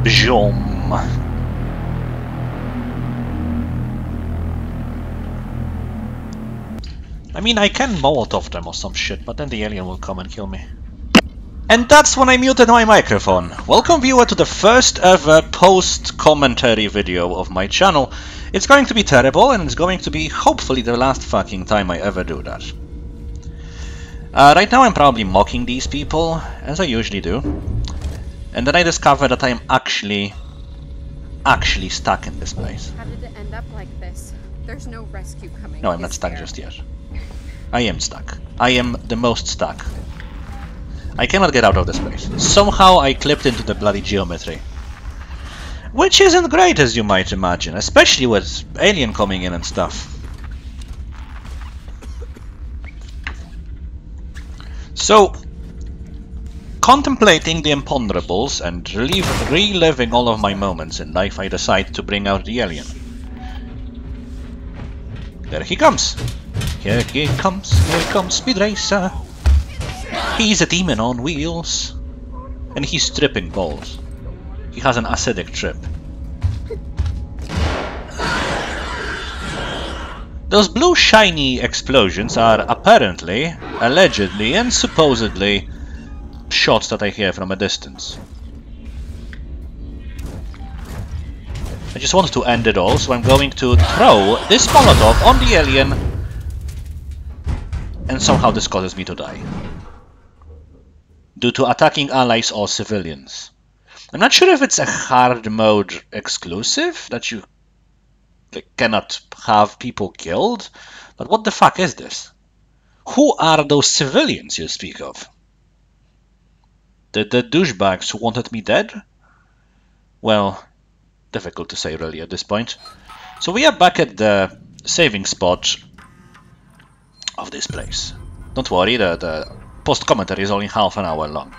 Jom. I mean, I can Molotov them or some shit, but then the alien will come and kill me. And that's when I muted my microphone. Welcome viewer to the first ever post-commentary video of my channel. It's going to be terrible, and it's going to be hopefully the last fucking time I ever do that. Right now I'm probably mocking these people, as I usually do. And then I discover that I'm actually stuck in this place. How did it end up like this? There's no rescue coming. No, I'm not stuck just yet. I am stuck. I am the most stuck. I cannot get out of this place. Somehow I clipped into the bloody geometry. Which isn't great, as you might imagine, especially with alien coming in and stuff. So, contemplating the imponderables and reliving all of my moments in life, I decide to bring out the alien. There he comes. Here he comes Speed Racer. He's a demon on wheels. And he's tripping balls. He has an acidic trip. Those blue shiny explosions are apparently, allegedly and supposedly shots that I hear from a distance. I just wanted to end it all, so I'm going to throw this Molotov on the alien, and somehow this causes me to die. Due to attacking allies or civilians. I'm not sure if it's a hard mode exclusive, that you cannot have people killed, but what the fuck is this? Who are those civilians you speak of? The douchebags who wanted me dead? Well, difficult to say really at this point. So we are back at the saving spot of this place. Don't worry, the post-commentary is only half an hour long.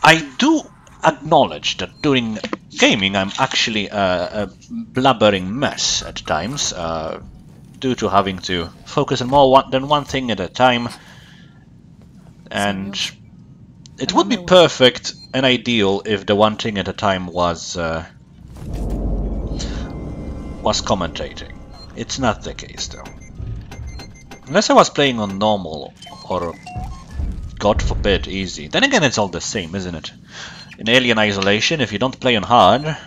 I do acknowledge that during gaming I'm actually a blabbering mess at times, due to having to focus on more than one thing at a time, and it would be perfect and ideal if the one thing at a time was commentating. It's not the case though. Unless I was playing on normal or, God forbid, easy. Then again, it's all the same, isn't it? In Alien Isolation, if you don't play on hard,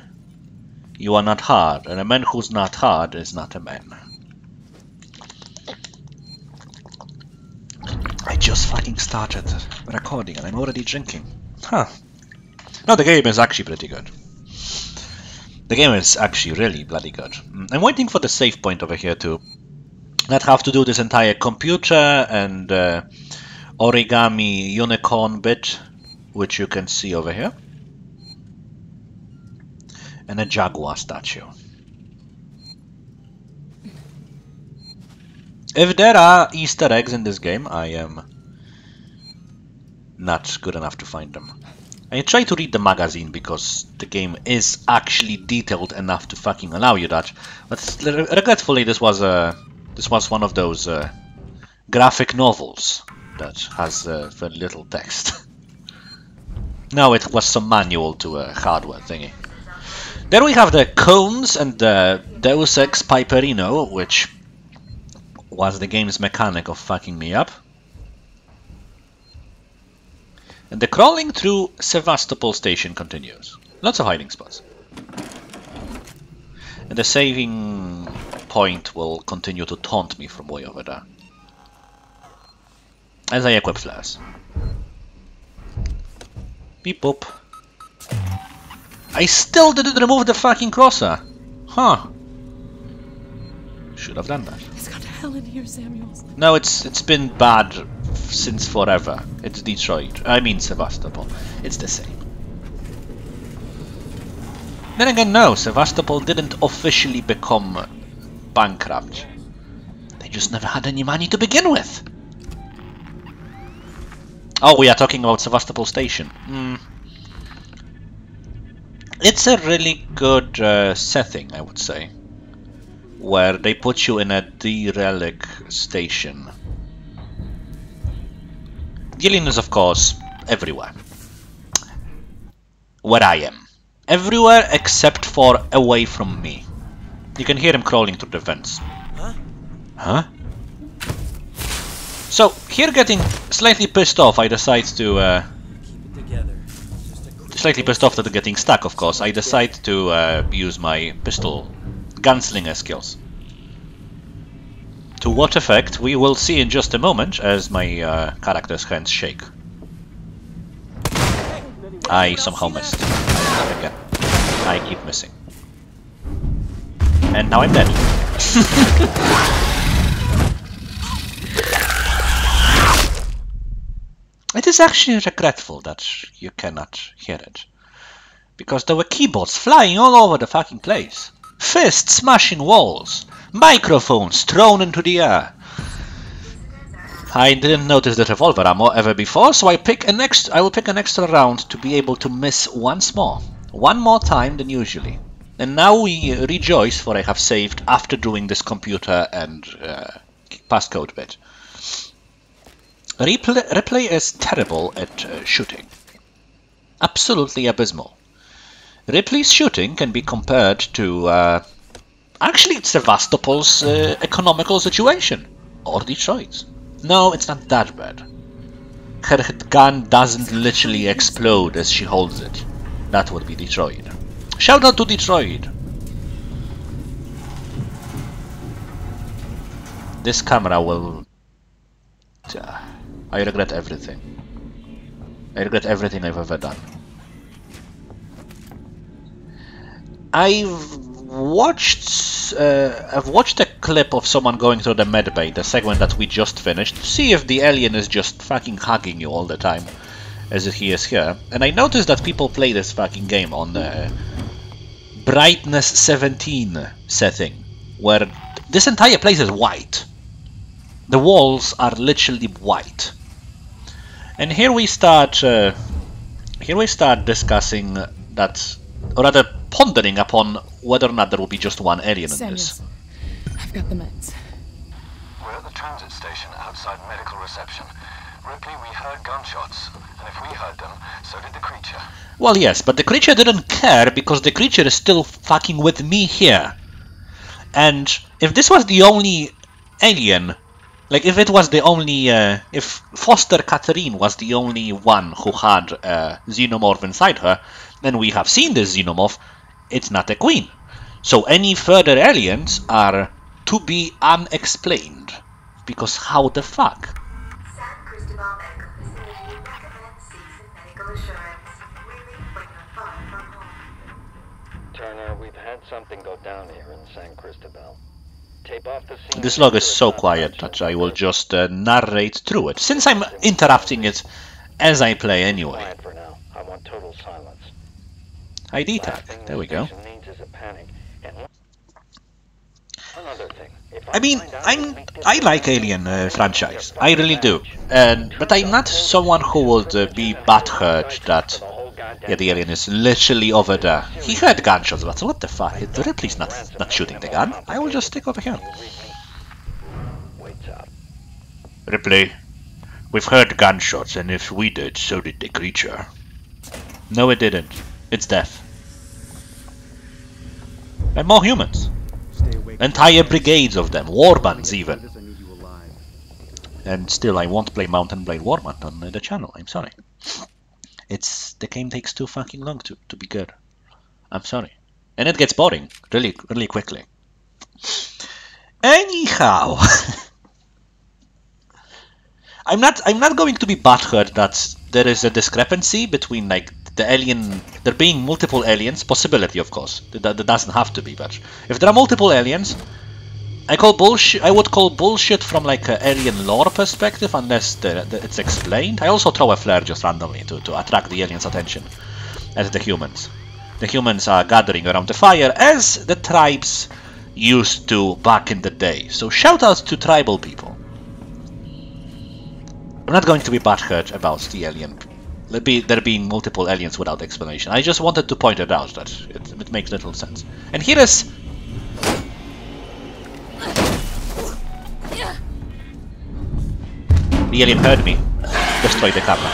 you are not hard, and a man who's not hard is not a man. I just fucking started recording and I'm already drinking. Huh. No, the game is actually pretty good. The game is actually really bloody good. I'm waiting for the save point over here to not have to do this entire computer and origami unicorn bit, which you can see over here, and a jaguar statue. If there are Easter eggs in this game, I am not good enough to find them. I try to read the magazine because the game is actually detailed enough to fucking allow you that, but regretfully this was one of those graphic novels that has very little text. No, it was some manual to a hardware thingy. There we have the cones and the Deus Ex Piperino, which was the game's mechanic of fucking me up. And the crawling through Sevastopol station continues. Lots of hiding spots. And the saving point will continue to taunt me from way over there. As I equip flares. Beep boop. I still didn't remove the fucking crosser. Huh. Should have done that. It's got hell in here, Samuels. No, it's been bad since forever. It's Detroit. I mean Sevastopol. It's the same. Then again, no, Sevastopol didn't officially become bankrupt. They just never had any money to begin with. Oh, we are talking about Sevastopol Station. It's a really good setting, I would say, where they put you in a derelict station. The alien is, of course, everywhere. Where I am. Everywhere except for away from me. You can hear him crawling through the vents. Huh? So, here getting slightly pissed off, I decide to... slightly pissed off that getting stuck, of course. I decide to use my pistol gunslinger skills. To what effect, we will see in just a moment as my character's hands shake. I somehow missed. Again. I keep missing. And now I'm dead. It is actually regretful that you cannot hear it. Because there were keyboards flying all over the fucking place. Fists smashing walls. Microphones thrown into the air. I didn't notice the revolver ammo ever before, so I will pick an extra round to be able to miss once more. One more time than usually. And now we rejoice, for I have saved after doing this computer and passcode bit. Replay is terrible at shooting. Absolutely abysmal. Ripley's shooting can be compared to... actually, Sevastopol's economical situation. Or Detroit's. No, it's not that bad. Her gun doesn't literally explode as she holds it. That would be Detroit. Shout out to Detroit! This camera will... I regret everything. I regret everything I've ever done. I've watched a clip of someone going through the medbay, the segment that we just finished, to see if the alien is just fucking hugging you all the time, as he is here. And I noticed that people play this fucking game on the brightness 17 setting, where this entire place is white. The walls are literally white. And here we start discussing that, or rather pondering upon whether or not there will be just one alien in this. I've got the meds. We're at the transit station outside medical reception. Ripley, we heard gunshots, and if we heard them, so did the creature. Well, yes, but the creature didn't care because the creature is still fucking with me here. And if this was the only alien, like if it was the only, if Foster Catherine was the only one who had a xenomorph inside her, then we have seen this xenomorph, it's not a queen. So any further aliens are to be unexplained. Because how the fuck? San Cristobal Medical Facility recommends season medical assurance. Really, when you're far from home. Turner, we've had something go down here in San Cristobal. Tape off the scene. This log is so quiet that I will just narrate through it, since I'm interrupting it as I play anyway. Quiet for now. I want total silence. ID tag, there we go. I mean, I like Alien franchise, I really do, but I'm not someone who would be butthurt that the alien is literally over there. He heard gunshots, but what the fuck? Ripley's not shooting the gun. I will just stick over here. Ripley, we've heard gunshots, and if we did, so did the creature. No, it didn't. It's death. And more humans. Entire brigades of them, warbands even. And still, I won't play Mountain Blade Warband on the channel, I'm sorry. The game takes too fucking long to be good. I'm sorry. And it gets boring, really quickly. Anyhow. I'm not going to be butthurt that there is a discrepancy between like the alien, there being multiple aliens, possibility of course, that doesn't have to be, but if there are multiple aliens, I would call bullshit from like an alien lore perspective unless it's explained. I also throw a flare just randomly to attract the aliens' attention as the humans. The humans are gathering around the fire as the tribes used to back in the day, so shout out to tribal people. I'm not going to be butthurt about the alien. There being multiple aliens without explanation. I just wanted to point it out that it makes little sense. And here is... The alien heard me. Destroy the camera.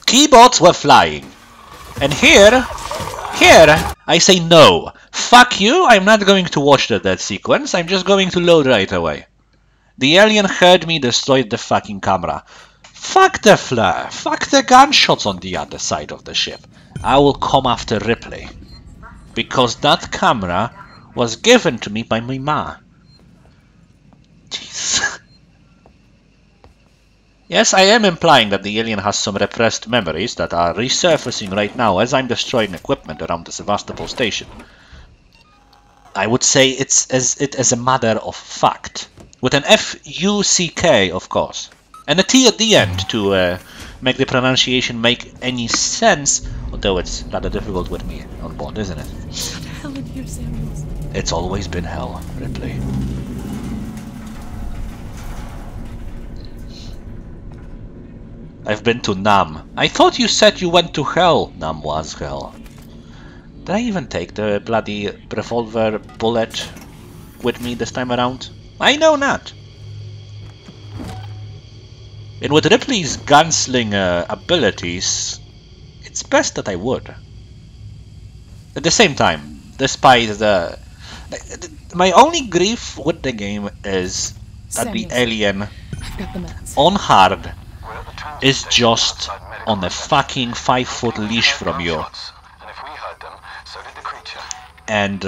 Keyboards were flying. And here, I say no. Fuck you, I'm not going to watch that sequence, I'm just going to load right away. The alien heard me, destroyed the fucking camera. Fuck the flare, fuck the gunshots on the other side of the ship. I will come after Ripley. Because that camera was given to me by my ma. Jeez. Yes, I am implying that the alien has some repressed memories that are resurfacing right now as I'm destroying equipment around the Sevastopol station. I would say it as a matter of fact. With an F-U-C-K, of course. And a T at the end to make the pronunciation make any sense, although it's rather difficult with me on board, isn't it? What the hell in here, Samuels? It's always been hell, Ripley. I've been to Nam. I thought you said you went to hell. Nam was hell. Did I even take the bloody revolver bullet with me this time around? I know not. And with Ripley's gunslinger abilities, it's best that I would. At the same time, despite the... My only grief with the game is that the alien I've got the meds. on hard is just on a fucking 5-foot leash from you. And if we heard them, so did the creature. And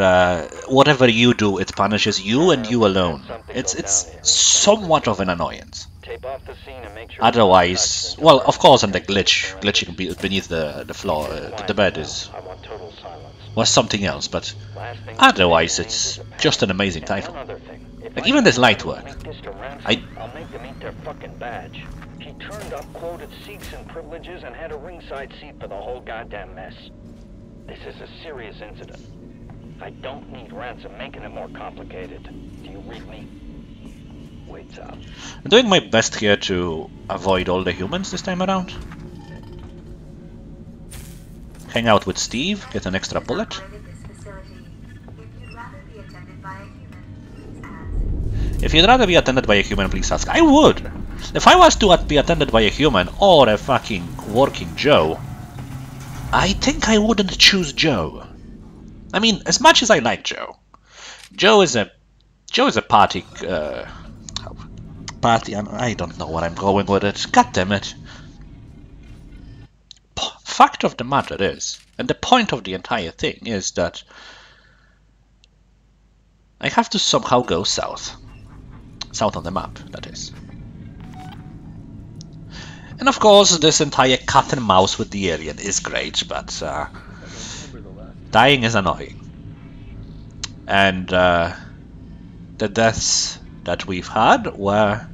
whatever you do, it punishes you and you alone. It's somewhat of an annoyance. Tape off the scene and make sure Otherwise, well, of course, and the glitching beneath the floor, the bed I want total silence. was something else, but Last thing otherwise it's just an amazing title. One other thing. If Like I even this light work. make this to Ransom, I- I'll make them eat their fucking badge. He turned up, quoted seats and privileges, and had a ringside seat for the whole goddamn mess. This is a serious incident. I don't need Ransom making it more complicated. Do you read me? Waits out. I'm doing my best here to avoid all the humans this time around. Hang out with Steve, get an extra bullet. Operated this facility. If you'd rather be attended by a human, please ask. If you'd rather be attended by a human, please ask. I would! If I was to be attended by a human or a fucking working Joe, I think I wouldn't choose Joe. I mean, as much as I like Joe, Joe is a party. I don't know where I'm going with it. God damn it! Fact of the matter is, and the point of the entire thing is that I have to somehow go south. South on the map, that is. And of course, this entire cat and mouse with the alien is great, but dying is annoying. And the deaths that we've had were...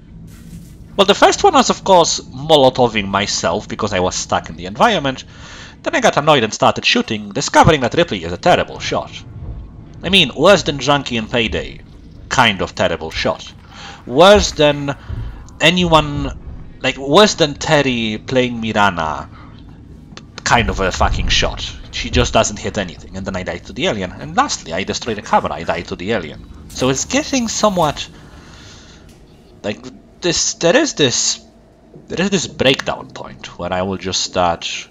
Well, the first one was, of course, Molotoving myself because I was stuck in the environment. Then I got annoyed and started shooting, discovering that Ripley is a terrible shot. I mean, worse than Junkie and Payday. Kind of terrible shot. Worse than anyone... Like, worse than Terry playing Mirana. Kind of a fucking shot. She just doesn't hit anything, and then I died to the alien. And lastly, I destroyed a camera, I died to the alien. So it's getting somewhat... Like, there is this breakdown point where I will just start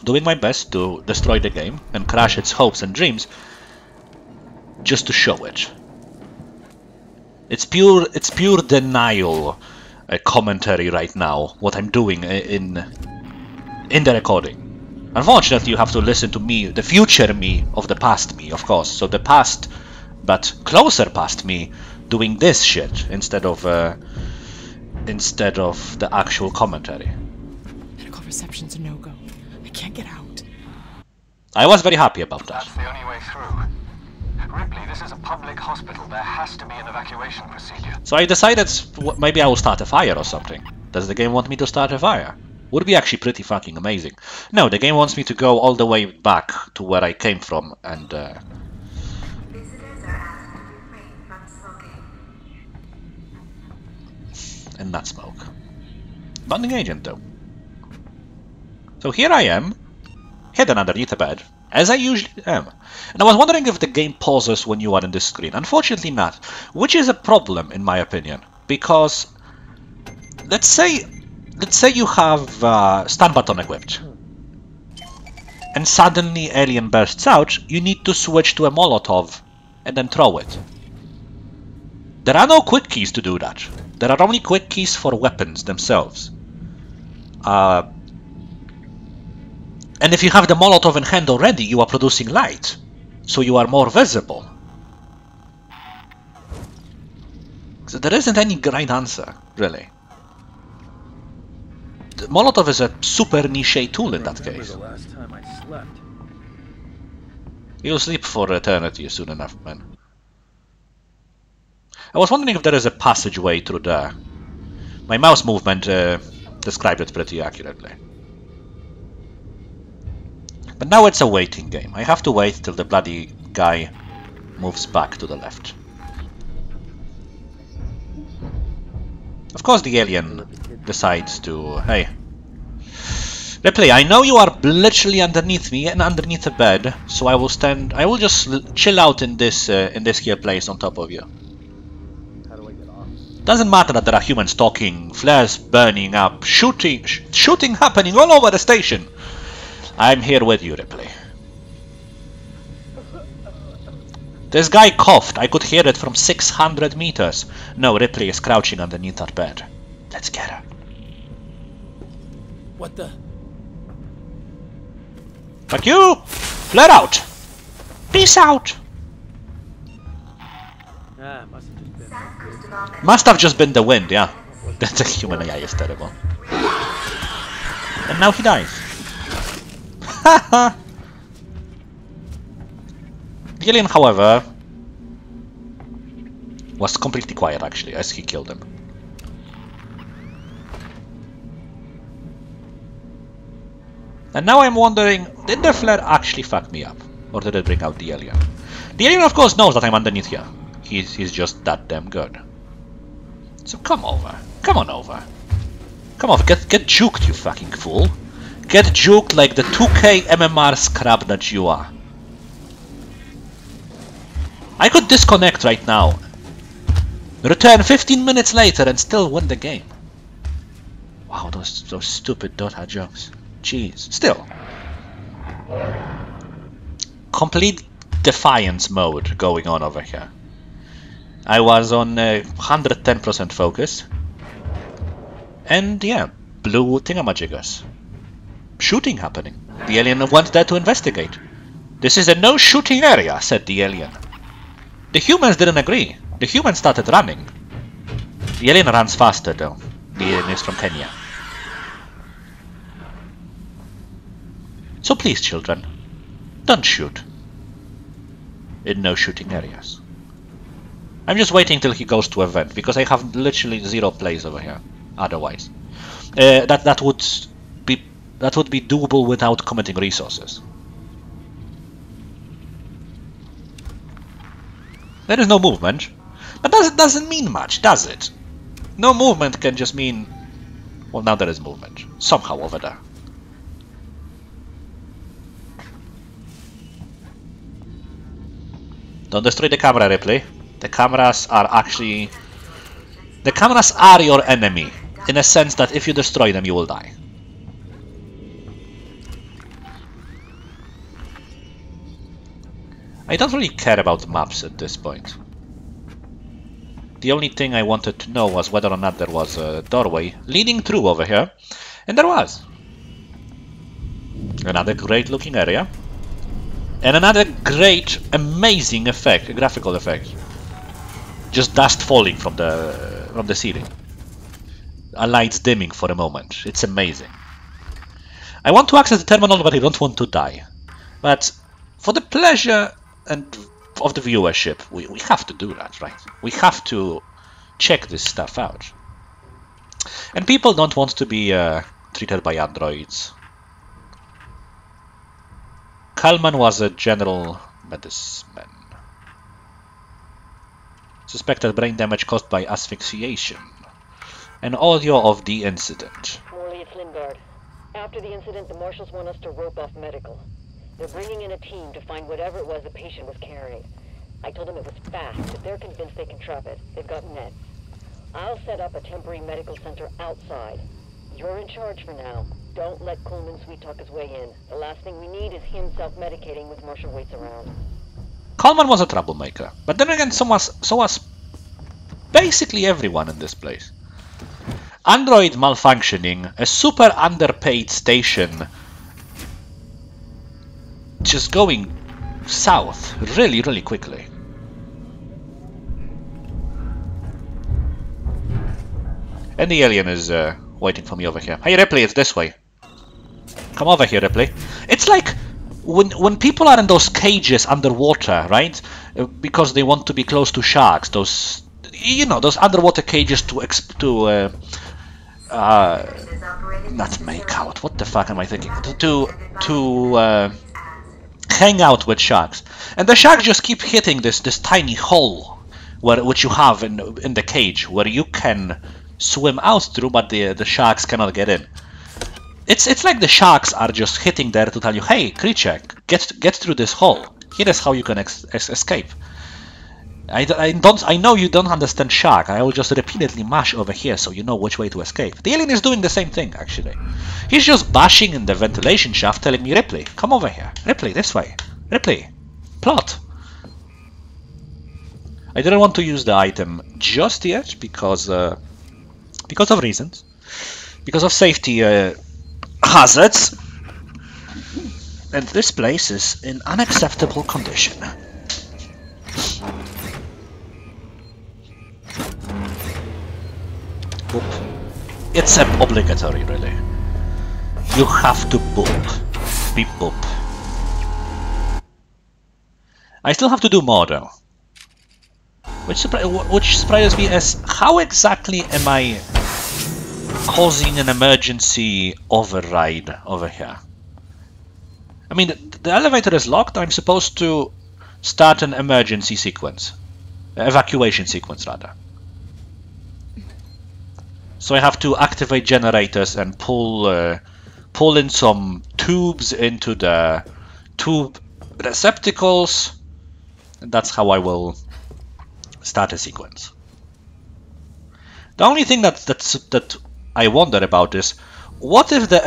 doing my best to destroy the game and crash its hopes and dreams just to show it. It's pure denial commentary right now, what I'm doing in the recording. Unfortunately, you have to listen to me, the future me of the past me, of course. So the past, but closer past me, doing this shit instead of the actual commentary. Medical reception's a no-go. I can't get out. I was very happy about that. That's the only way through. Ripley, this is a public hospital. There has to be an evacuation procedure. So I decided maybe I will start a fire or something. Does the game want me to start a fire? Would be actually pretty fucking amazing. No, the game wants me to go all the way back to where I came from and Visitors are asked to refrain from smoking. and not smoke. Bonding agent though. So here I am, hidden underneath a bed, as I usually am. And I was wondering if the game pauses when you are in this screen. Unfortunately not, which is a problem in my opinion, because let's say let's say you have stun button equipped, and suddenly alien bursts out, you need to switch to a Molotov and then throw it. There are no quick keys to do that. There are only quick keys for weapons themselves. And if you have the Molotov in hand already, you are producing light, so you are more visible. So there isn't any right answer, really. The Molotov is a super niche tool in that case. The last time I slept. You'll sleep for eternity soon enough, man. I was wondering if there is a passageway through there. My mouse movement described it pretty accurately. But now it's a waiting game. I have to wait till the bloody guy moves back to the left. Of course the alien decides to... Hey. Ripley, I know you are literally underneath me and underneath the bed, so I will stand... I will just chill out in this here place on top of you. How do I get off? Doesn't matter that there are humans talking, flares burning up, shooting happening all over the station. I'm here with you, Ripley. This guy coughed. I could hear it from 600 meters. No, Ripley is crouching underneath that bed. Let's get her. What the? Fuck you! Flare out! Peace out! Ah, must have just been. San Cristobal Medical. Must have just been the wind, yeah. The human AI is terrible. And now he dies. Haha! The alien, however, was completely quiet actually as he killed him. And now I'm wondering, did the flare actually fuck me up? Or did it bring out the alien? The alien of course knows that I'm underneath here. He's just that damn good. So come over. Come on over. Come on, get juked, you fucking fool. Get juked like the 2K MMR scrap that you are. I could disconnect right now, return 15 minutes later and still win the game. Wow, those stupid Dota jokes. Jeez. Still. Complete defiance mode going on over here. I was on 110% focus. And yeah, blue thingamajiggers. Shooting happening. The alien went there to investigate. This is a no shooting area, said the alien. The humans didn't agree. The humans started running. The alien runs faster though. The alien is from Kenya. So please, children, don't shoot in no shooting areas. I'm just waiting till he goes to a vent because I have literally zero plays over here. Otherwise, that would be doable without committing resources. There is no movement, but that doesn't mean much, does it? No movement can just mean... Well, now there is movement. Somehow over there. Don't destroy the camera, Ripley. The cameras are actually... The cameras are your enemy, in a sense that if you destroy them, you will die. I don't really care about maps at this point. The only thing I wanted to know was whether or not there was a doorway leading through over here, and there was. Another great looking area, and another great, amazing effect, graphical effect. Just dust falling from the ceiling. A lights dimming for a moment. It's amazing. I want to access the terminal, but I don't want to die. But for the pleasure and of the viewership, we have to do that, right? We have to check this stuff out. And people don't want to be treated by androids. Kalman was a general medicine. Suspected brain damage caused by asphyxiation. An audio of the incident. Morley, it's Lingard. After the incident, the marshals want us to rope off medical. They're bringing in a team to find whatever it was the patient was carrying. I told them it was fast. If they're convinced they can trap it, they've got nets. I'll set up a temporary medical center outside. You're in charge for now. Don't let Coleman sweet-talk his way in. The last thing we need is him self-medicating with Marshal Waits around. Coleman was a troublemaker, but then again, so was basically everyone in this place. Android malfunctioning, a super underpaid station just going south really, really quickly. And the alien is waiting for me over here. Hey Ripley, it's this way. Come over here, Ripley. It's like when people are in those cages underwater, right? Because they want to be close to sharks. Those, you know, those underwater cages to not make out. What the fuck am I thinking? To hang out with sharks, and the sharks just keep hitting this tiny hole which you have in the cage where you can swim out through, but the sharks cannot get in. It's like the sharks are just hitting there to tell you, hey, creature, get through this hole. Here is how you can escape. I know you don't understand shark. I will just repeatedly mash over here so you know which way to escape. The alien is doing the same thing, actually. He's just bashing in the ventilation shaft, telling me, Ripley, come over here. Ripley, this way. Ripley, plot. I didn't want to use the item just yet because of reasons. Because of safety hazards. And this place is in unacceptable condition. Boop. It's obligatory, really. You have to boop. Beep boop. I still have to do more though. Which surprises me as how exactly am I causing an emergency override over here? I mean, the elevator is locked. I'm supposed to start an emergency sequence. Evacuation sequence, rather. So I have to activate generators and pull in some tubes into the tube receptacles. And that's how I will start a sequence. The only thing that I wonder about is, what if the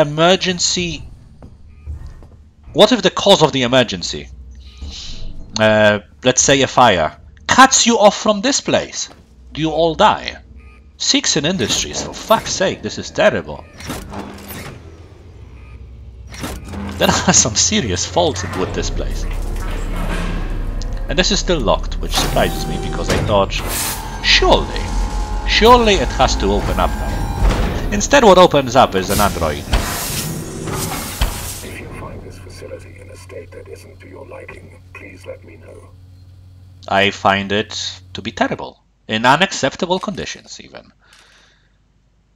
cause of the emergency, let's say a fire, cuts you off from this place? Do you all die? Seegson Industries, for fuck's sake, this is terrible. There are some serious faults with this place. And this is still locked, which surprises me because I thought, surely it has to open up now. Instead, what opens up is an android. If you find this facility in a state that isn't to your liking, please let me know. I find it to be terrible. In unacceptable conditions, even.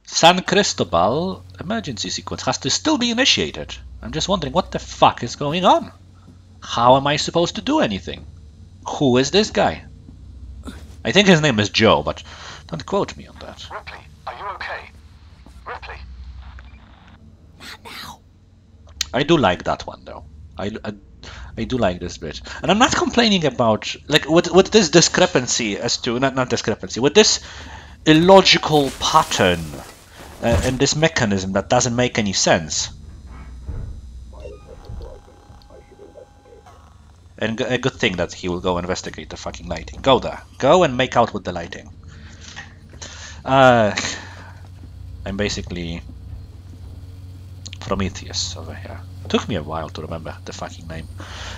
San Cristobal emergency sequence has to still be initiated. I'm just wondering what the fuck is going on? How am I supposed to do anything? Who is this guy? I think his name is Joe, but don't quote me on that. Ripley, are you okay? Ripley? Not now. I do like that one, though. I do like this bit. And I'm not complaining about, like, with this discrepancy as to, not discrepancy, with this illogical pattern and this mechanism that doesn't make any sense. And a good thing that he will go investigate the fucking lighting. Go there. Go and make out with the lighting. I'm basically Prometheus over here. Took me a while to remember the fucking name.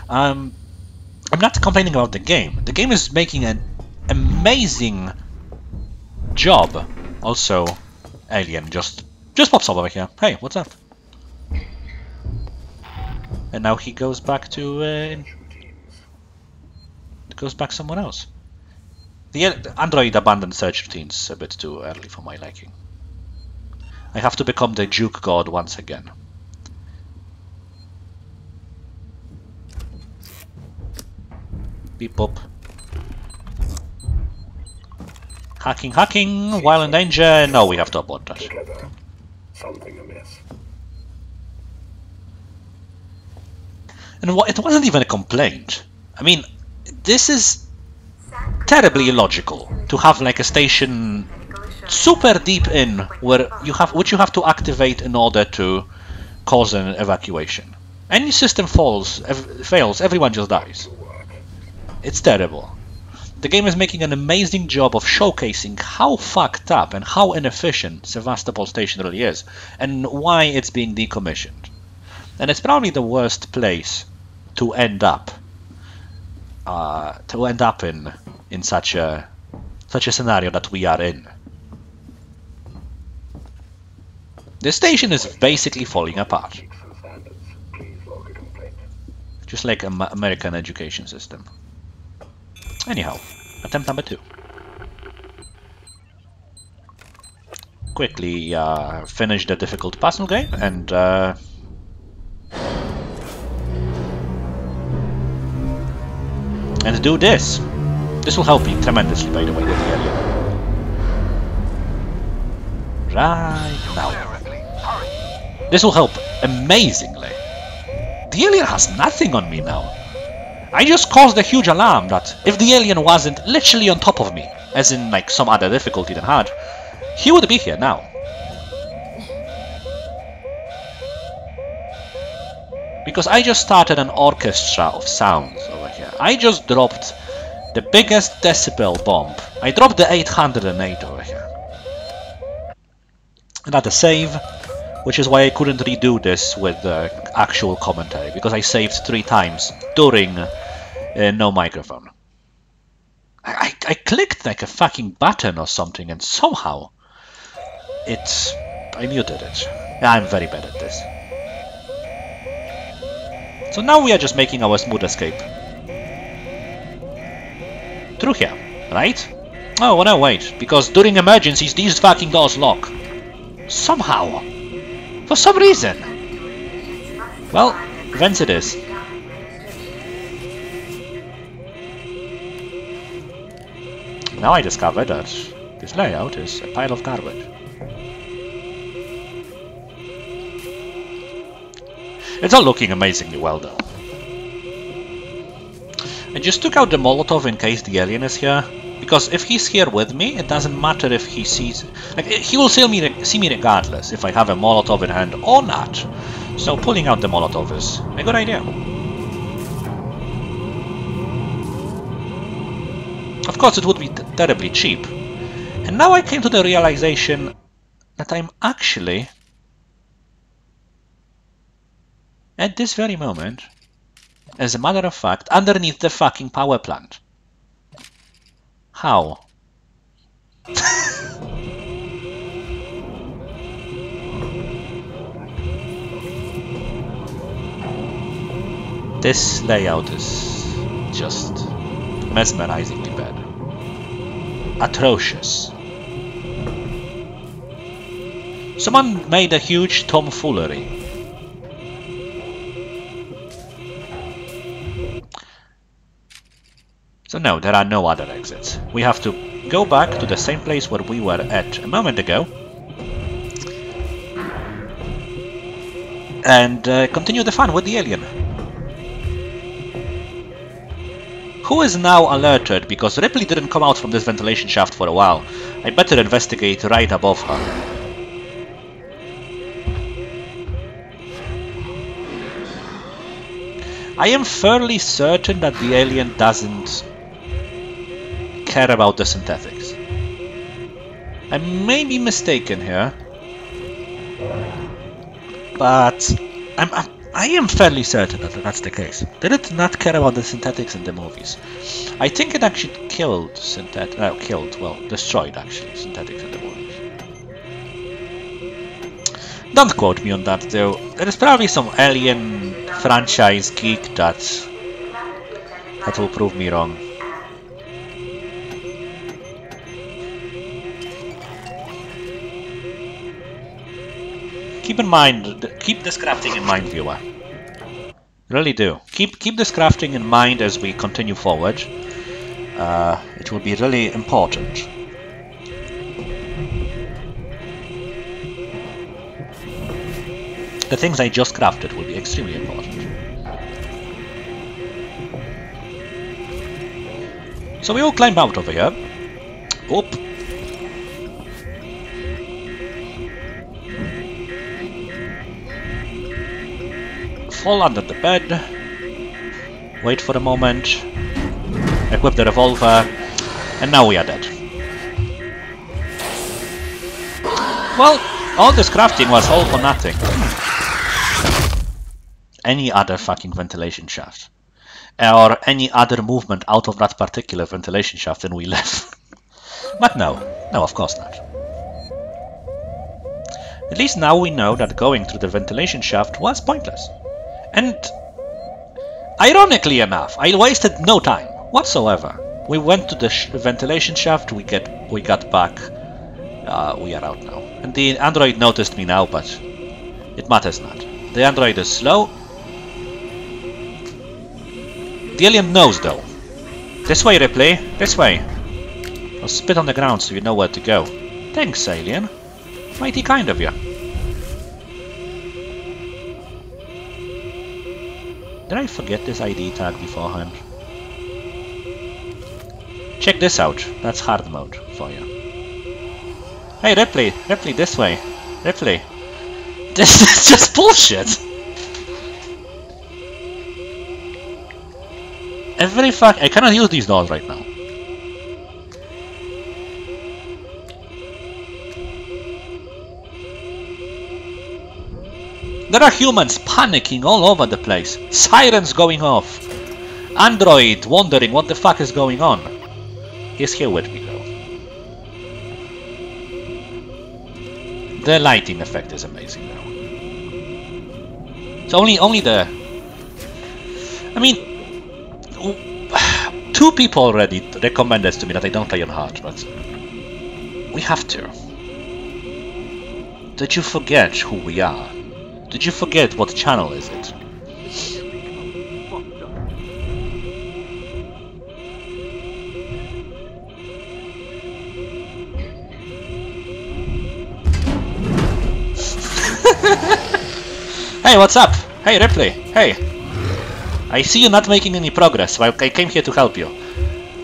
I'm not complaining about the game. The game is making an amazing job. Also, Alien just pops up over here. Hey, what's up? And now he goes back to goes back somewhere else. The android abandoned search routines a bit too early for my liking. I have to become the Duke God once again. Beep boop. Hacking, while in danger. No, we have to abort that. Together, something amiss. And it wasn't even a complaint. I mean, this is terribly illogical to have like a station super deep in, which you have to activate in order to cause an evacuation. Any system fails, everyone just dies. It's terrible. The game is making an amazing job of showcasing how fucked up and how inefficient Sevastopol Station really is, and why it's being decommissioned. And it's probably the worst place to end up. In such a scenario that we are in. The station is basically falling apart. Just like an American education system. Anyhow, attempt number 2. Quickly finish the difficult puzzle game and do this. This will help me tremendously, by the way, with the alien. Right now. This will help amazingly. The alien has nothing on me now. I just caused a huge alarm that if the alien wasn't literally on top of me, as in like some other difficulty than hard, he would be here now. Because I just started an orchestra of sounds over here. I just dropped the biggest decibel bomb. I dropped the 808 over here. Another save, which is why I couldn't redo this with actual commentary, because I saved 3 times during no microphone. I clicked like a fucking button or something and somehow I muted it. I'm very bad at this. So now we are just making our smooth escape. Through here, right? Oh, no, wait, because during emergencies these fucking doors lock. Somehow. For some reason. Well, vents it is. Now I discovered that this layout is a pile of garbage. It's all looking amazingly well though. I just took out the Molotov in case the alien is here, because if he's here with me, it doesn't matter if he sees... Like, he will see me regardless if I have a Molotov in hand or not. So pulling out the Molotov is a good idea. Of course it would be terribly cheap. And now I came to the realization that I'm actually, at this very moment, as a matter of fact, underneath the fucking power plant. How? This layout is just mesmerizingly bad. Atrocious. Someone made a huge tomfoolery. So no, there are no other exits. We have to go back to the same place where we were at a moment ago and continue the fun with the alien. Who is now alerted because Ripley didn't come out from this ventilation shaft for a while. I better investigate right above her. I am fairly certain that the alien doesn't care about the synthetics. I may be mistaken here, but I am fairly certain that that's the case. They did not care about the synthetics in the movies. I think it actually destroyed actually synthetics in the movies. Don't quote me on that though. There is probably some alien franchise geek that will prove me wrong. Keep in mind, keep this crafting in mind, viewer. Really do. Keep this crafting in mind as we continue forward. It will be really important. The things I just crafted will be extremely important. So we all climb out over here. Oop. fall under the bed, wait for a moment, equip the revolver, and now we are dead. Well, all this crafting was all for nothing. Any other fucking ventilation shaft, or any other movement out of that particular ventilation shaft, and we left. But no, of course not. At least now we know that going through the ventilation shaft was pointless. And ironically enough, I wasted no time whatsoever. We went to the ventilation shaft, we got back, we are out now. And the android noticed me now, but it matters not. The android is slow. The alien knows though. This way, Ripley, this way. I'll spit on the ground so you know where to go. Thanks, alien. Mighty kind of you. Did I forget this ID tag beforehand? Check this out. That's hard mode for you. Hey, Ripley, this way. Ripley. This is just bullshit. I cannot use these doors right now. There are humans panicking all over the place. Sirens going off. Android wondering what the fuck is going on. He's here with me though. The lighting effect is amazing though. It's only the... I mean... 2 people already recommended to me that I don't play on hard, but... we have to. Did you forget who we are? Did you forget what channel is it? Hey, what's up? Hey, Ripley. Hey. I see you not making any progress, so I came here to help you.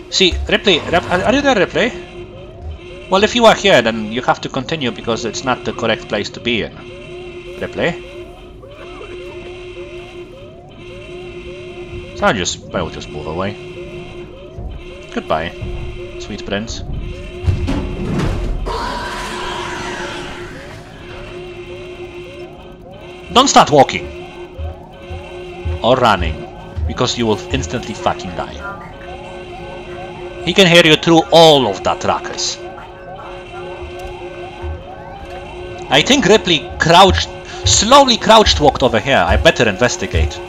See, Ripley, are you there, Ripley? Well, if you are here, then you have to continue because it's not the correct place to be in. Ripley? So I will just move away. Goodbye, sweet prince. Don't start walking or running, because you will instantly fucking die. He can hear you through all of that ruckus. I think Ripley slowly crouched walked over here. I better investigate.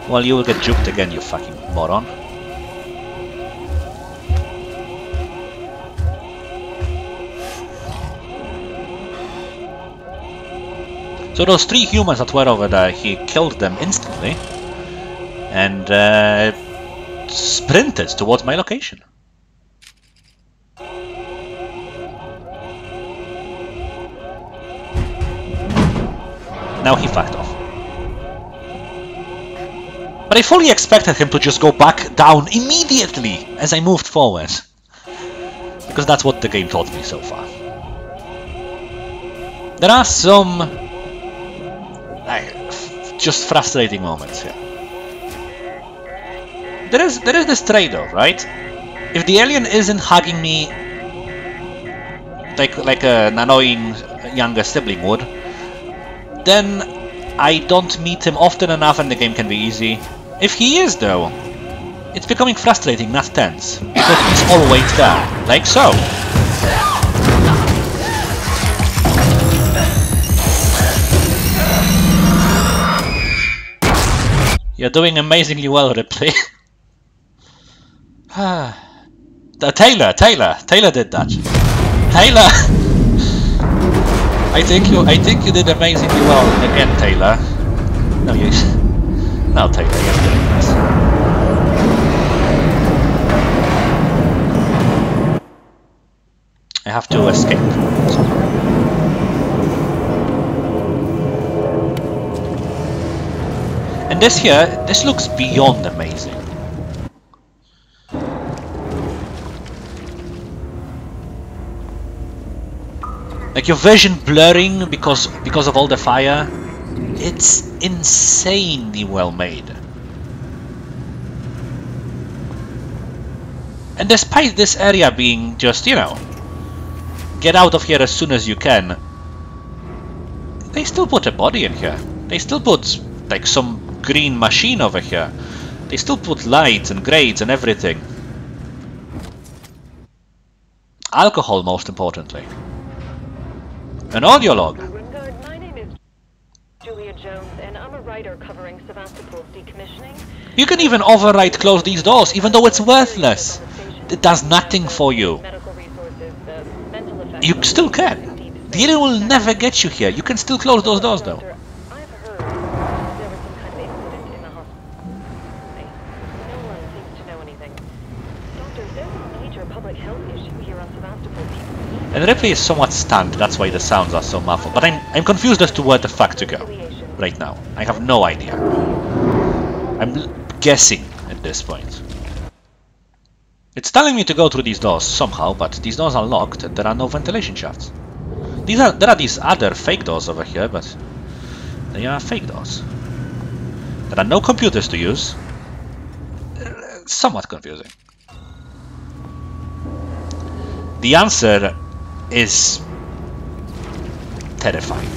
Well, you will get juked again, you fucking moron. So those 3 humans that were over there, he killed them instantly and sprinted towards my location. Now he fucked off. But I fully expected him to just go back down immediately as I moved forward. Because that's what the game taught me so far. There are some... just frustrating moments here. There is this trade-off, right? If the alien isn't hugging me like an annoying younger sibling would, then I don't meet him often enough and the game can be easy. If he is though, it's becoming frustrating, not tense, because he's always there, like so. You're doing amazingly well, Ripley. Taylor did that. Taylor, I think you did amazingly well again, Taylor. No, Taylor, you're doing this. I have to escape. And this looks beyond amazing. Like your vision blurring because of all the fire. It's insanely well made. And despite this area being just, you know, get out of here as soon as you can, they still put a body in here. They still put, like, some green machine over here. They still put lights and grades and everything. Alcohol, most importantly. An audio log. Wingard, my name is Julia Jones, and I'm a writer covering Sevastopol's decommissioning. You can even override close these doors, even though it's worthless. It does nothing for you. Medical resources, mental effects. You still can. The alien will never get you here. You can still close those doors, though. I've heard there was some kind of incident in the hospital. No one seems to know anything. Doctor, there's a major public health issue here on Sevastopol. And Ripley is somewhat stunned, that's why the sounds are so muffled. But I'm confused as to where the fuck to go right now. I have no idea. I'm guessing at this point. It's telling me to go through these doors somehow, but these doors are locked and there are no ventilation shafts. There are these other fake doors over here, but they are fake doors. There are no computers to use. Somewhat confusing. The answer is terrifying.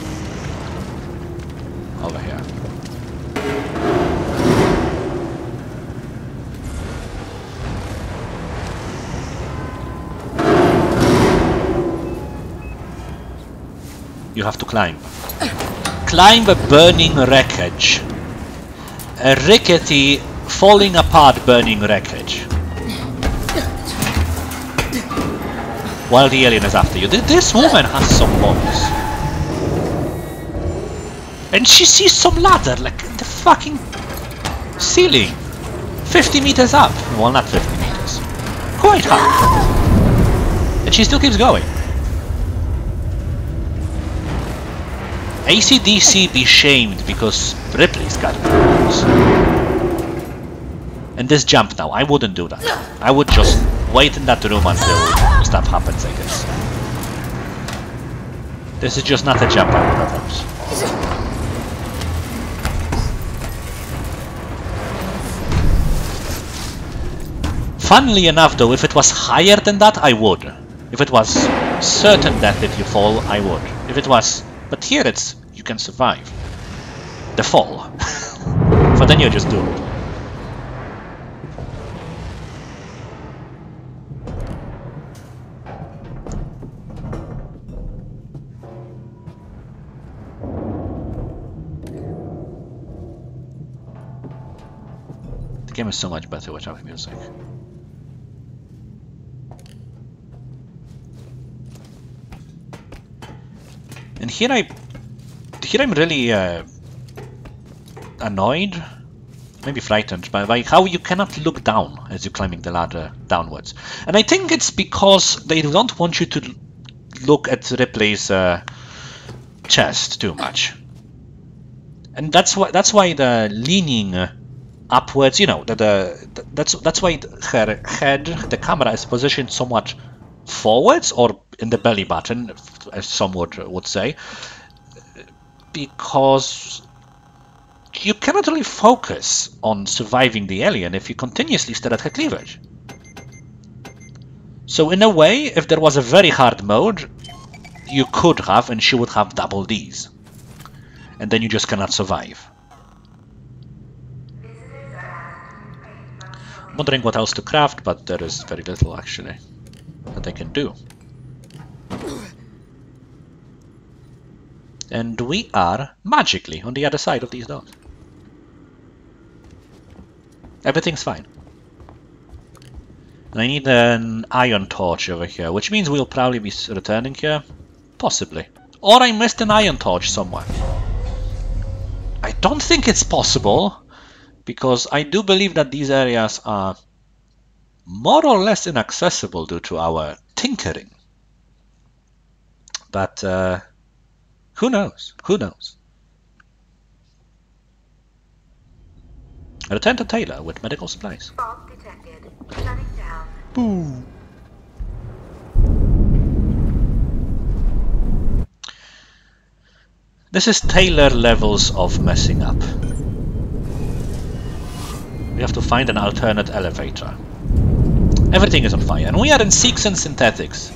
Over here. You have to climb. Climb a burning wreckage. A rickety, falling apart burning wreckage. While the alien is after you. This woman has some balls. And she sees some ladder, like in the fucking ceiling. 50 meters up. Well, not 50 meters. Quite high. And she still keeps going. AC/DC be shamed because Ripley's got balls. And this jump now, I wouldn't do that. I would just wait in that room until stuff happens, I guess. This is just not a jump I would propose. Funnily enough though, if it was higher than that, I would. If it was certain death if you fall, I would. If it was... But here it's... you can survive the fall. But then you're just doomed. The game is so much better without music. And here I'm really annoyed, maybe frightened by how you cannot look down as you're climbing the ladder downwards. And I think it's because they don't want you to look at Ripley's chest too much. And that's why the leaning upwards, you know, that's why her head, the camera is positioned somewhat forwards or in the belly button, as some would say, because you cannot really focus on surviving the alien if you continuously stare at her cleavage. So in a way, if there was a very hard mode, you could have, and she would have double Ds. And then you just cannot survive. I'm wondering what else to craft, but there is very little actually that I can do. And we are magically on the other side of these doors. Everything's fine. And I need an ion torch over here, which means we'll probably be returning here. Possibly. Or I missed an ion torch somewhere. I don't think it's possible, because I do believe that these areas are more or less inaccessible due to our tinkering. But who knows? Who knows? Return to Taylor with medical supplies. Bomb detected. Shutting down. Boom. This is Taylor levels of messing up. We have to find an alternate elevator. Everything is on fire, and we are in Seegson Synthetics.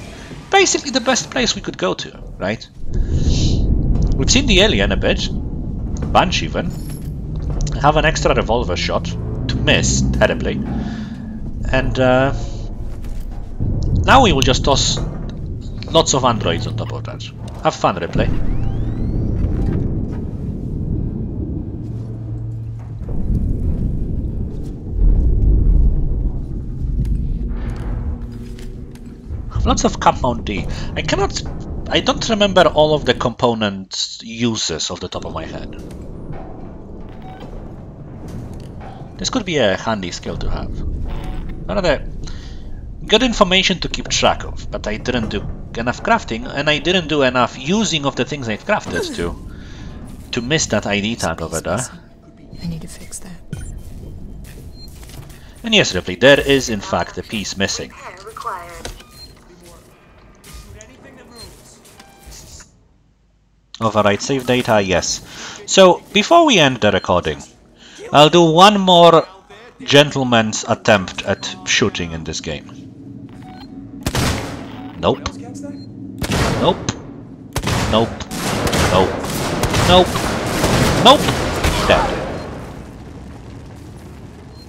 Basically the best place we could go to, right? We've seen the alien a bit. Bunch even. I have an extra revolver shot to miss terribly. And now we will just toss lots of androids on top of that. Have fun, Ripley. Lots of Compound D. I don't remember all of the component uses off the top of my head. This could be a handy skill to have. Rather good information to keep track of, but I didn't do enough crafting, and I didn't do enough using of the things I've crafted to miss that ID tag over there. I need to fix that. And yes, Ripley, there is in fact a piece missing. Repair required. Override save data, yes. So, before we end the recording, I'll do one more gentleman's attempt at shooting in this game. Nope. Nope. Nope. Nope. Nope. Nope. Dead.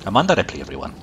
Amanda Ripley, everyone.